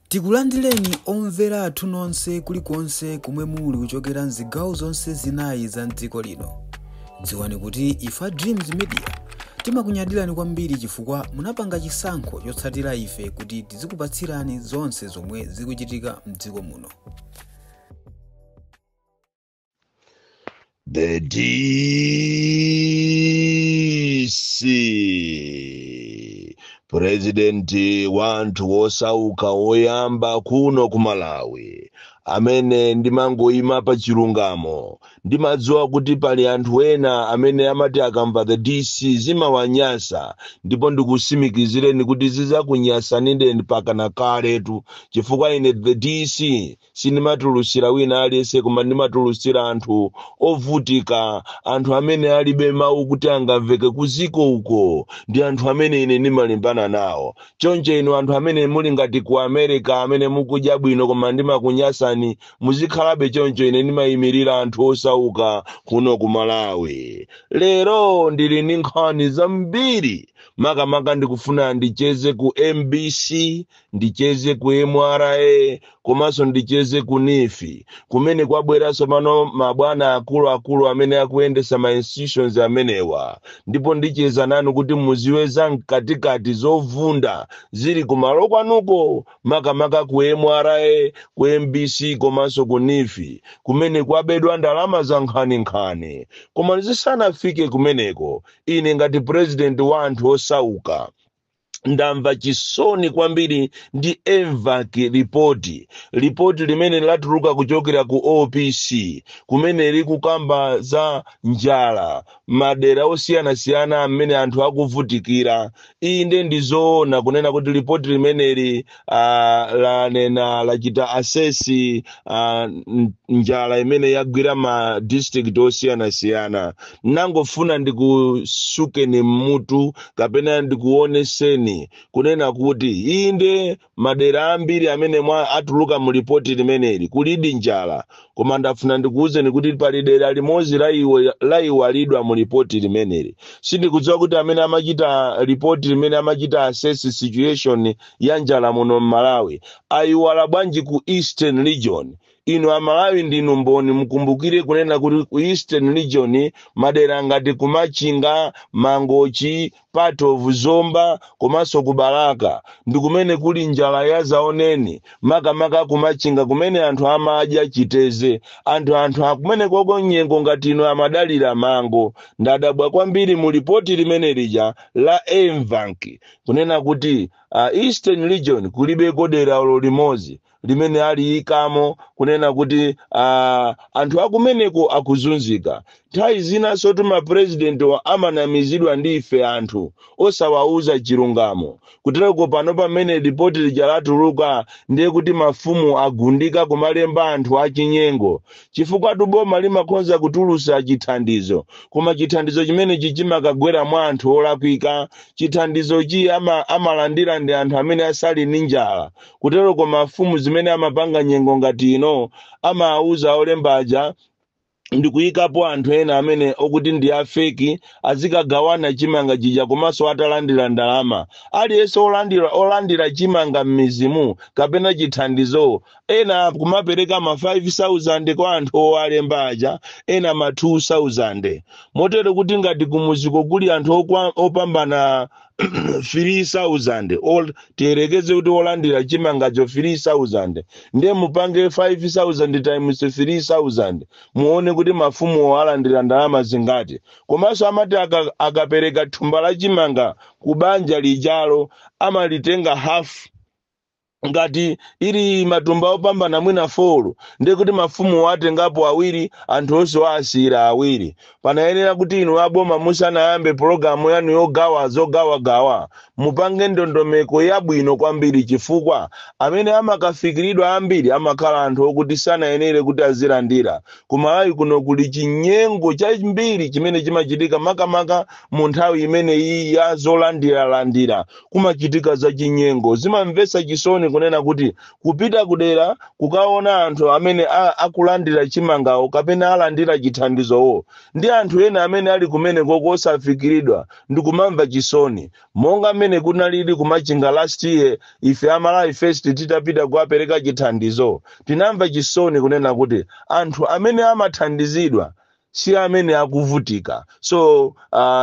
Tikulandireni omvera athu nonse kulikonse kumwe muli kuchokera mzigawo zonse zinayi za mdziko lino. Dziwani kuti ifa Dreams Media timakunyadirani kwambiri chifukwa munapanga chisankho chotsatira ife kuti tizikupatsirani zonse zomwe zikuchitika mdziko muno. The DC President wantu wosauka woyamba kuno ku Malawi amene ndimangoyima pa chilungamo. Ndimadziwa kuti pali anthu ena amene amati akamva the DC zimawanyasa, ndipo ndikusimikizireni kuti zizakunyasani mpaka kaletu, chifukwa ine the DC sindimatulutsira wina aliyense koma ndimatulutsira anthu ovutika, anthu amene alibe mawu kuti angamveke kuziko uko, ndi anthu amene ine ndimalimbana nawo. Choncho inu anthu amene muli ngati ku America amene mukudya bwino koma ndimakunyasani, muzikhalabe choncho. Ine ndimayimirira anthu osauka kuno ku Malawi. Lero ndili ndi nkhani zambiri, makamaka ndikufuna ndicheze ku MBC, ndicheze ku MRA, komanso ndicheze ku NIFI, kumene kwabweranso pano mabwana akulu amene akuyendesa ma institutions amenewa, ndipo ndicheza nanu kuti muziweza mkatikati zovunda zili kumalo kwanuko, makamaka ku MRA, ku MBC komanso ku NIFI, kumene kwabedwa ndalama za nkhani. Koma zisanafike kumeneko, ine ngati president wa anthu osauka ndamva chisoni kwambiri ndi EMVAC ripoti limene latuluka kuchokera ku OPC, kumene likukamba za njala madera osiyanasiyana amene anthu akuvutikira. Inde ndizoona kunena kuti ripoti limeneli lachita asesi njala imene yagwira ma district osiyanasiyana. Nangofuna ndikusukeni mmutu kapena ndikuoneseni kunena kuti inde madera ambiri amene atuluka mu ripoti limeneli kulidi njala, koma ndafuna ndikuwuzeni kuti pali dera limodzi laiwalidwa mu ripoti limeneli. Sindikudziwa kuti amene amachita ripoti limene amachita assess situation ya njala muno Malawi aiwala bwanji ku Eastern Region. Inu Amalawi ndinu mboni, mkumbukire kunena kuti ku Eastern Region madera ngati kumachinga, mangochi, part of Zomba komanso kubalaka ndikumene kuli njala ya zaoneni, makamaka kumachinga kumene anthu amadya chiteze, anthu akumene koko nyengo ngati ino amadalira mango. Ndadabwa kwambiri mu ripoti limene lija la EMVAC kunena kuti Eastern Region kulibe kodera limodzi limene aliyikamo kunena kuti anthu akumeneko akuzunzika. Nthawi zina sotuma president wa amanamizidwa ndi ife anthu osawauza chilungamo. Kutereko pano pamene ripoti lija latuluka ndiye kuti mafumu agundika kumalemba anthu achinyengo, chifukwa boma limakonza kutulusa chithandizo, koma chithandizo chimene chimakagwera mwa anthu olakwika. Chithandizo amalandira ndi anthu amene asali ndi njala. Kutereko mafumu zimene amapanga nyengo ngati ino amauza olembaja ndikuyikapo anthu ena amene okuti ndi afeki azikagawana chimanga chija komanso atalandira ndalama. Aliyense olandira chimanga m'mizimu kapena chithandizo, ena kumapereka ma 5,000 kwa anthu owalembaja, ena ma 2,000. Motero kuti ngati kumuziko kuli anthu opambana 3,000, tiyerekeze kuti olandira chimangacho 3,000, ndiye mupange 5,000 times 3,000, muone kuti mafumu alandira ndalama zingati. Komanso amati akapereka thumba la chimanga kubanja lijalo amalitenga half. Ngati ili matumba opambana mwina 4, ndiye kuti mafumu watengapo awiri, anthu onse wasira awiri. Panayenera kuti inu aboma musanayambe programu yanu zogawa mupange ndondomeko yabwino kwambiri, chifukwa amene amakafikiridwa ambiri amakhala anthu okuti sanayenere kuti azilandira. Kumalawi kuno kuli chinyengo chambiri chimene chimachitika makamaka mu nthawi imene iyi ya zolandira kumachitika za chinyengo. Zimamvetsa chisoni kumene kunena kuti kupita kudera kukaona anthu amene akulandira chimangawo kapena alandira chithandizowo ndi anthu ena amene ali kumene kosafikiridwa ndi kumamva chisoni monga mmene kunalili kumachinga last year ife Amalawi First titapita kuwapereka chithandizo tinamva chisoni kunena kuti anthu amene amathandizidwa si amene akuvutika. So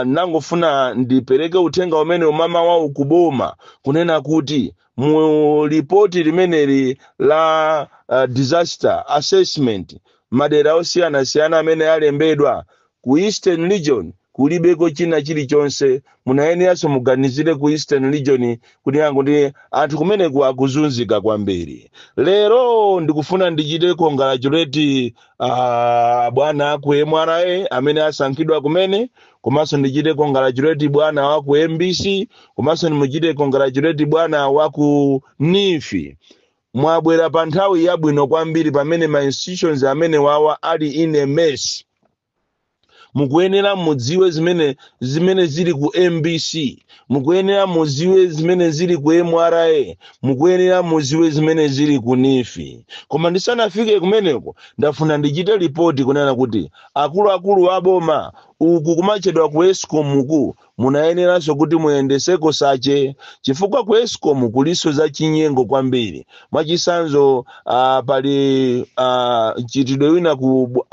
nangofuna ndipereke uthenga umene umama wawo kuboma kunena kuti mu ripoti limeneli la disaster assessment madera osiyana amene alembedwa ku Eastern Region kulibeko china chilichonse munayeneranso muganizire ku Eastern Region kuti anthu kumene akuzunzika kwambiri. Lero ndikufuna ndichite congratulate bwana aku MRA amene asankhidwa kumene, komanso ndichite congratulate bwana waku MBC, komanso ndimuchite congratulate bwana waku NIFI. Mwabwera pa nthawi yabwino kwambiri pamene ma institutions amene wawa ali in a mess. Mukuyenera mudziwe zimene zili ku MBC, mukuyenera mudziwe zimene zili ku MRA, mukuyenera mudziwe zimene zili ku NIFI. Koma ndisanafike kumeneko ndafuna ndichite report kunena kuti akuluakulu aboma uku kumachedwa ku Eskom uku munayeneranso kuti muyendeseko sache chifukwa ku Eskom kuliso za chinyengo kwambiri. Mwachisanzo pali chitidwe wina ku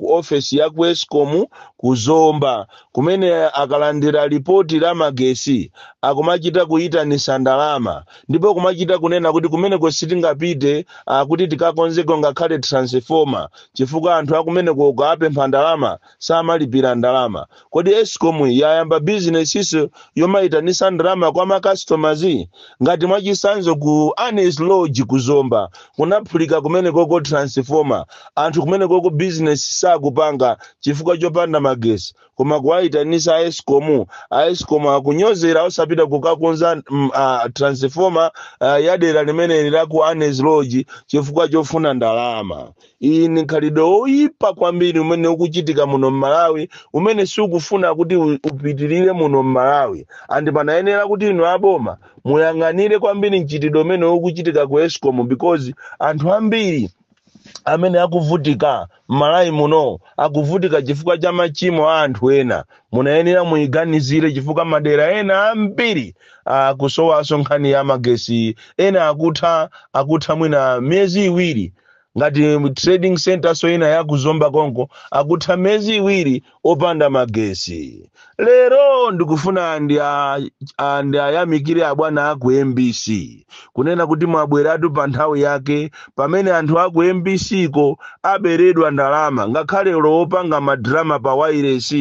office ya ku Eskom kuzomba kumene akalandira ripoti la magesi akumachita kuyitanisa ndalama ndipo kumachita kunena kuti kumene sitingapite kuti tikakonzeko ngakhale transformer chifukwa anthu akumene apempha ndalama samalipira ndalama. Kodi Eskom yayamba business iso yomayitanisa ndalama kwa ma customers ngati mwachisanzo ku Anes Lodge kuzomba kunaphulika kumene koko transformer anthu kumene koko business sakupanga chifukwa chopanda magesi koma kuwayitanisa Eskom akunyozera osapita kukakonza transformer yadera limene la ku Anes Lodge chifukwa chofuna ndalama. Iyi ni khalidwe oyipa kwambiri umene ukuchitika muno Malawi umene sikufuna kuti upitirire muno Malawi. Andi panayenera kuti inu aboma muyang'anire kwambiri mchitidwe umene ukuchitika ku Eskom because anthu ambiri amene akuvutika Malawi muno akuvutika chifukwa cha machimo a anthu ena. Munayenera muyiganizire chifukwa madera ena ambiri kusowaso nkhani ya magesi ena akutha mwina miyezi iwiri ngati trading center so ina ya kuzomba konko akutha miyezi iwiri opanda magesi. Lero ndikufuna ndiyamikire abwana aku MBC kunena kuti mwabweratu pa nthawi yake pamene anthu aku MBC ko aberedwa ndalama ngakhale opanga madrama pa wireless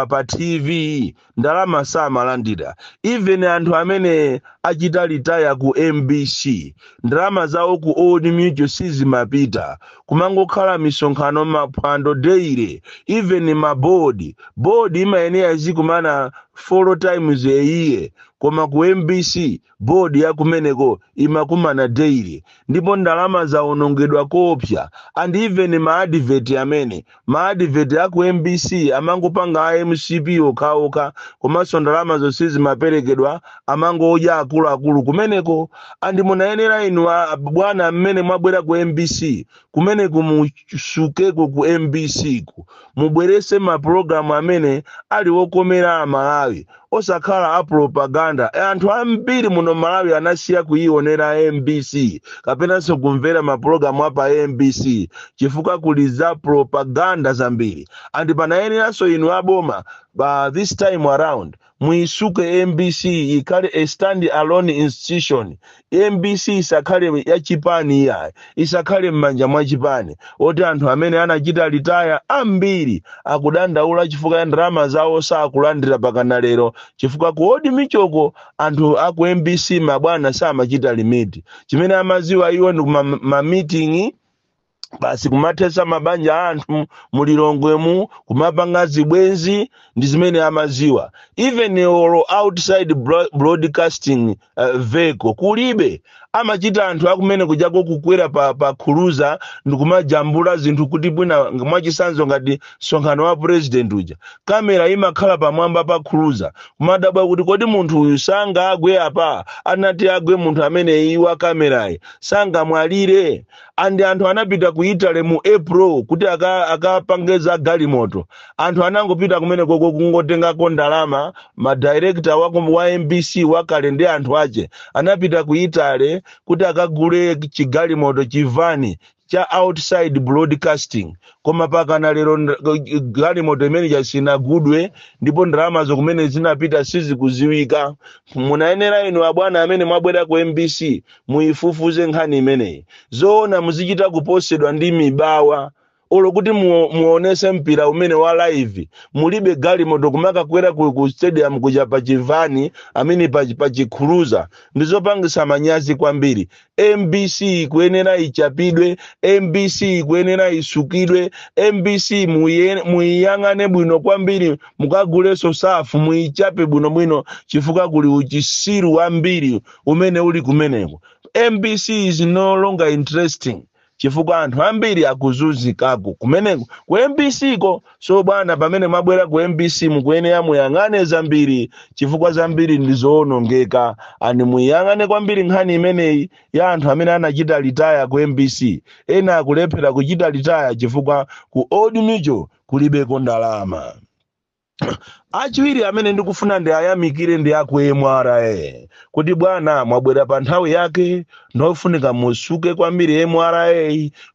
pa TV ndalama samalandira. Even anthu amene achita retire ku MBC ndalama zawo ku Old Mutual sizimapita kumangokhala misonkhano maphwando daily. Even ma board imayenera zikumana 4 times a year koma ku MBC board ya kumeneko imakumana daily ndipo ndalama zaonongedwa kopya. And even ma advert ya ku MBC amangopanga MCP okhaokha komanso ndalama zonse zimaperekedwa amangoja akuluakulu kumeneko. Andi munayenera inu bwana mmene mwabwera ku MBC kumeneko musukeko ku MBC ku mubwerese ma program amene ali wokomera Malawi osakhala a propaganda. Anthu ambiri muno Malawi anasiya kuionera MBC kapenanso kumvera ma program apa MBC chifukwa kuli za propaganda zambiri. Andi panayeneranso inu aboma this time around muisuke MBC ikale a stand alone institution. MBC isakhale ya chipani isakhale mmanja mwa chipani oti anthu amene anachita retire ambiri akudandaula chifukwa ya ndalama zawo sakulandira pakana lero chifukwa ku Old Michoko anthu aku MBC mabwana samachita limit chimene amaziwa iwo ndi ma meeting basi kumathesa mabanja anthu mulilongwemu kumapanga zibwenzi ndi zimene amaziwa. Even outside broadcasting vehicle kulibe amachita anthu akumene kujako kukwera pa cruiser ndikumajambula zinthu kuti bwina mwachisanzo ngati msonkhano wa president uja kamera imakhala pamwamba pa cruiser kumadabwa kuti kodi munthu uyu sanga agwe apa anati agwe munthu amene iwa kamerayi sanga mwalire andi anthu anapita ku Italy mu April kuti akapangeza galimoto anthu anangopita kumene koko kungotengako ndalama madirector wa MBC wakale ndi anthu ache anapita ku Italy kuti akagule chigalimoto chivani cha outside broadcasting koma pakana lero galimoto imene chasinagudwe ndipo ndalamazo kumene zinapita sizikuziwika munayenera inu abwana amene mwabwera ku MBC muifufuze nkhani imeneyi zoona muzichita kuposedwa ndi mibawa olo kuti muonese mpira umene wa live mulibe galimoto kumakakwera ku stadium kuja pa chivani amene pa chikhuruza ndizopangisa manyazi kwambiri MBC kuyenera ichapidwe MBC kuyenera isukidwe MBC muyangane bwino kwambiri mukaguleso safu muichape bwino chifukwa kuli uchisiru wambiri umene uli kumeneko MBC is no longer interesting chifukwa anthu ambiri akuzunzikako kumeneko ku MBC ko so bwana pamene mwabwera ku MBC mukuyenera muyangane zambiri chifukwa zambiri ndizoonongeka ani muyangane kwambiri nkhani imeneyi ya anthu amene anachita retire ku MBC ena akulephera kuchita retire chifukwa ku Old Mutual kulibeko ndalama achiwiri amene ndikufuna ndi ayamikire ndi aku MRA kuti bwana mwabwera pa nthawi yake ndofunika musuke kwambiri MRA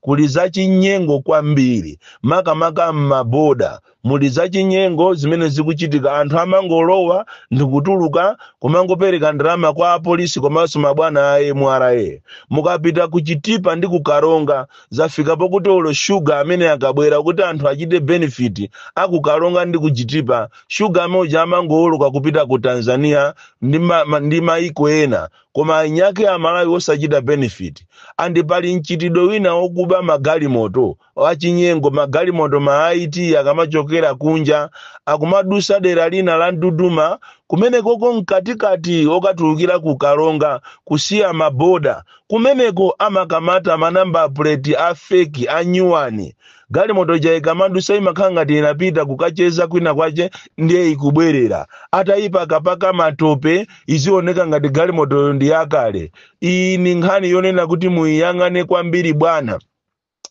kuli zachinyengo kwambiri makamaka m'maboda muli zachinyengo zimene zikuchitika anthu amangolowa ndikutuluka kumangopereka ndalama kwa apolisi komanso mabwana a MRA mukapita kuchitipa ndi kukaronga zafikapo kuti olo sugar amene akabwera kuti anthu achite benefit akukaronga ndi kuchitipa sugar moja amangoloka kupita ku Tanzania ndi maiko ena koma inyake amalawi osachita benefit andi pali mchitidwe wina okuba magalimoto achinyengo magalimoto ma IT akamachokera kunja akumadusa dera lina la Nduduma kumene koko mkatikati okatulukira kukaronga kusiya maboda kumeneko amakamata manamba plate a fake anyuwani galimoto jaikamadusa imakhangati inapita kukacheza kwina kwache ndiye ikubwerera ataipa kapaka matope izioneka ngati galimoto ndi yakale iyi ni nkhani yonena kuti muyangane kwambiri bwana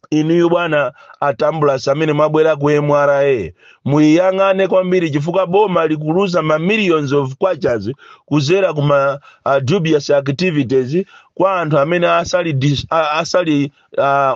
inuyo bwana atambulasi amene mwabwera ku MRA muyangane kwambiri chifukwa boma likuluza ma millions of kwachazi kuzera kuma dubious activities kwa anthu amene asali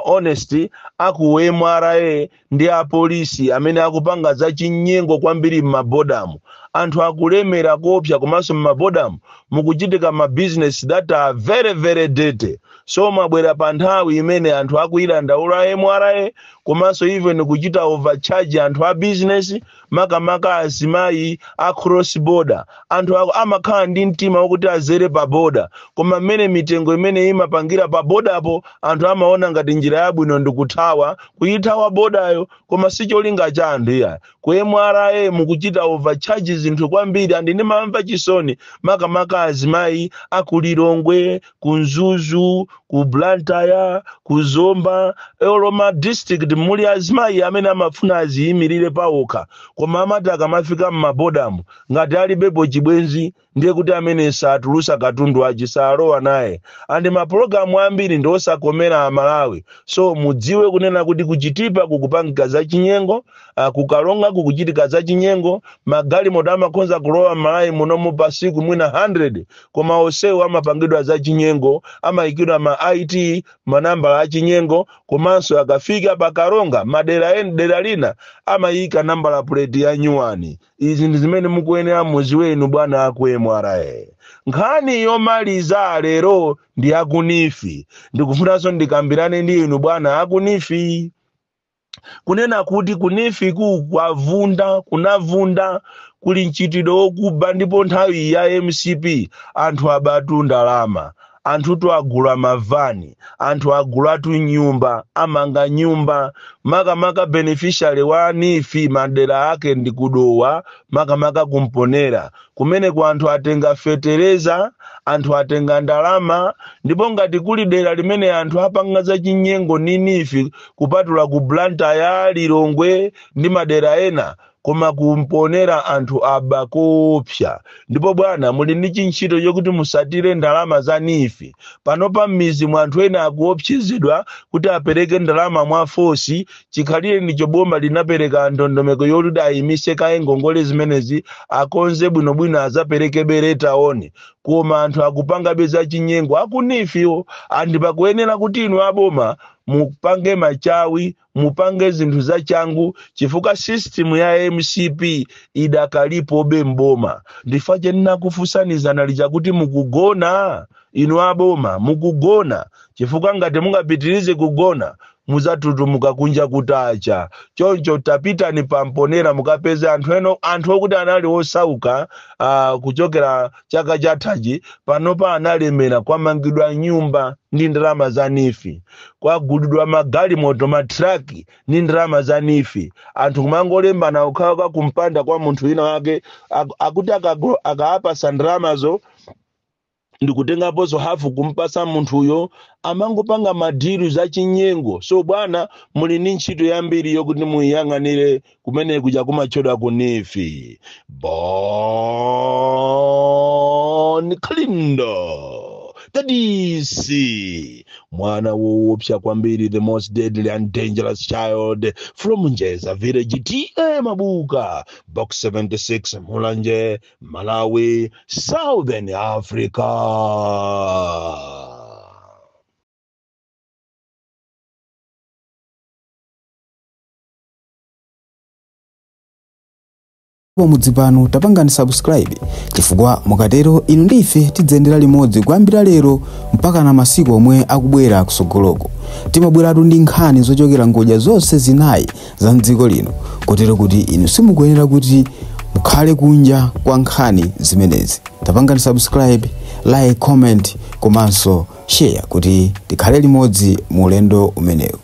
honest aku MRA ndi apolisi amene akupanga zachinyengo kwambiri m'mabodamu anthu akulemera kopya komanso m'mabodamu mukuchitika ma business that are very very dirty so mwabwera pa nthawi imene anthu akuira ndaula MRA komanso even kuchita overcharge anthu a business makamaka azimayi a cross border anthu amakhala ndi mtima wokuti azere pa border koma mmene mitengo imene imapangira pa bordapo anthu amaona ngati njira yabwino ndikuthawa kuyithawa bordayo koma sicholinga cha anthu iya ku MRA mukuchita overcharge zinthu kwambiri andi ndimamva chisoni makamaka azimayi akulilongwe kunzuzu ku Blantyre ku Zomba Oloma district muli azimayi amene amafuna aziyimirire pawokha koma amati akamafika m'mabodamu ngati alibepo chibwenzi ndiye kuti amene satulusa katundu achisalowa naye andi mapulogalamu ambiri ndi osakomera amalawi so mudziwe kunena kuti kuchitipa kukupangika zachinyengo kukalonga kukuchitika zachinyengo magalimoto amakhonza kulowa m'malawi munomu pasiku mwina 100 koma onsewo amapangidwa zachinyengo amayikidwa ma IT manambala achinyengo komanso akafika pakalonga madera lina amayika nambala plate ya nyuwani izi ndi zimene mukuyenera muziwe inu bwana aku MRA nkhani yomaliza lero ndi akunifi ndikufunanso ndikambirane ndi inu bwana akunifi kunena kuti kunifi kunavunda kuli mchitidwe wokuba ndipo nthawi ya MCP anthu abatu ndalama anthu agula mavani, anthu agula nyumba, amanga nyumba, maka beneficiary wa nifi madera ake ndi kudowa, maka kumponera. Kumene kwa anthu atenga fetereza, anthu atenga ndalama, ndipo ngati kuli dera limene anthu apanga za chinyengo ninifi kupatula ku Blantyre, Lilongwe ndi madera ena, koma kumponera anthu abakopsya. Ndipo bwana muli ndi chinchito yokuti musatire ndalama za nifi. Panopa m'mizi mwa anthu ena akuopsezedwa kuti apereke ndalama mwa fosi, chikhalire ndicho boma linapereka ndondomeko yokuti ayimise kaye ngongole zimenezi akonze bwinobwino azapereke bereta oni. Koma anthu akupanga beza chinyengo akunifiwo, andipakuyenera kuti inu aboma mupange machawi, mupange zinthu za changu, chifukwa system ya MCP idakalipo mboma. Ndifache ninakufusanizana licha kuti mukugona, inu aboma mukugona, chifukwa ngati mungapitirize kugona muzatutumuka kunja kutacha. Choncho tapita ni pamponera mukapeze anthu okuti anali osauka kuchokera chaka chathachi, panopa analemera kwamangidwa nyumba ndi ndalama za nifi, kwagulidwa magalimoto matraki ndi ndalama za nifi. Anthu kumangolembana ukhawa kumpanda kwa munthu wina wake akuti akaapasa ndalamazo ndikutengaposo hafu kumpasa munthu uyo amangopanga madiru za chinyengo. So bwana muli ndi ntchito yambiri yokuti muyang'anire kumene kuja kumachodwa kunifi. Bon Klindo Tadisi mwana woopsa kwambiri, the most deadly and dangerous child from Njeza village TA Mabuka, box 76, Mulanje, Malawi, Southern Africa. Mudzipano tapangani subscribe chifukwa mukatero inu ndife tidzendera limodzi kuyambira lero mpaka na masiku omwe akubwera kusogoloko. Timabweratu ndi nkhani zochokera ngodya zonse zinayi za mdziko lino, kotero kuti inu simukuyenera kuti mukhale kunja kwa nkhani zimenezi. Tapangani subscribe, like, comment komanso share kuti tikhale limodzi mu ulendo umenewu.